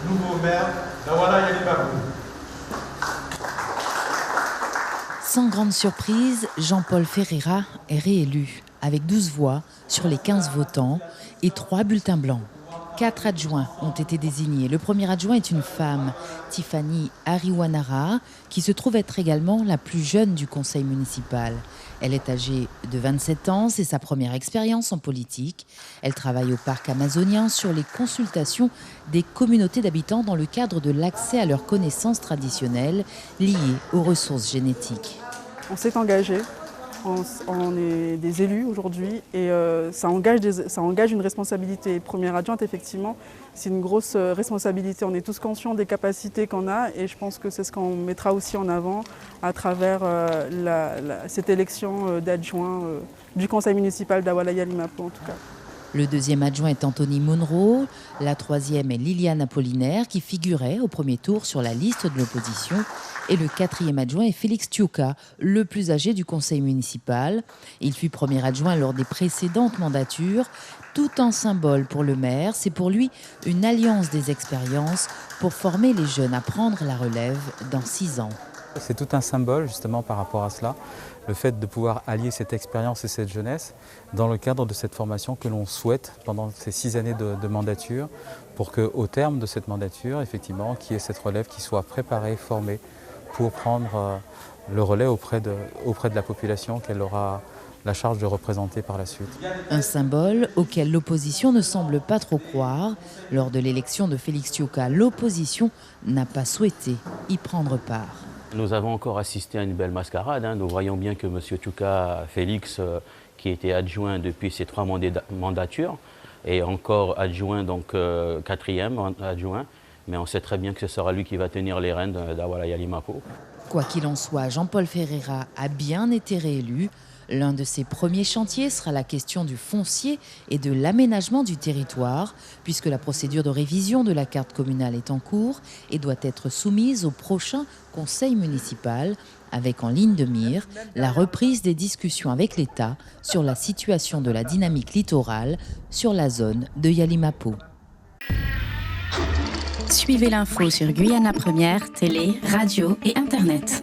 nouveau maire d'Awala Yalimapou. Sans grande surprise, Jean-Paul Ferreira est réélu avec 12 voix sur les 15 votants et 3 bulletins blancs. 4 adjoints ont été désignés. Le premier adjoint est une femme, Tiffany Ariwanara, qui se trouve être également la plus jeune du conseil municipal. Elle est âgée de 27 ans, c'est sa première expérience en politique. Elle travaille au parc amazonien sur les consultations des communautés d'habitants dans le cadre de l'accès à leurs connaissances traditionnelles liées aux ressources génétiques. On s'est engagé. On est des élus aujourd'hui et ça engage une responsabilité. Première adjointe, effectivement, c'est une grosse responsabilité. On est tous conscients des capacités qu'on a et je pense que c'est ce qu'on mettra aussi en avant à travers cette élection d'adjoint du conseil municipal d'Awala Yalimapou en tout cas. Le deuxième adjoint est Anthony Monroe, la troisième est Liliane Apollinaire qui figurait au premier tour sur la liste de l'opposition et le quatrième adjoint est Félix Tiuka, le plus âgé du conseil municipal. Il fut premier adjoint lors des précédentes mandatures. Tout un symbole pour le maire, c'est pour lui une alliance des expériences pour former les jeunes à prendre la relève dans 6 ans. C'est tout un symbole justement par rapport à cela, le fait de pouvoir allier cette expérience et cette jeunesse dans le cadre de cette formation que l'on souhaite pendant ces 6 années de mandature pour qu'au terme de cette mandature, effectivement, qu'il y ait cette relève qui soit préparée, formée pour prendre le relais auprès de la population qu'elle aura la charge de représenter par la suite. Un symbole auquel l'opposition ne semble pas trop croire. Lors de l'élection de Félix Tiuka, l'opposition n'a pas souhaité y prendre part. Nous avons encore assisté à une belle mascarade. Nous voyons bien que M. Tiuka, Félix, qui était adjoint depuis ses 3 mandatures, est encore adjoint, donc 4e adjoint. Mais on sait très bien que ce sera lui qui va tenir les rênes d'Awala Yalimapou. Quoi qu'il en soit, Jean-Paul Ferreira a bien été réélu. L'un de ses premiers chantiers sera la question du foncier et de l'aménagement du territoire, puisque la procédure de révision de la carte communale est en cours et doit être soumise au prochain conseil municipal, avec en ligne de mire la reprise des discussions avec l'État sur la situation de la dynamique littorale sur la zone de Yalimapou. Suivez l'info sur Guyana Première, télé, radio et Internet.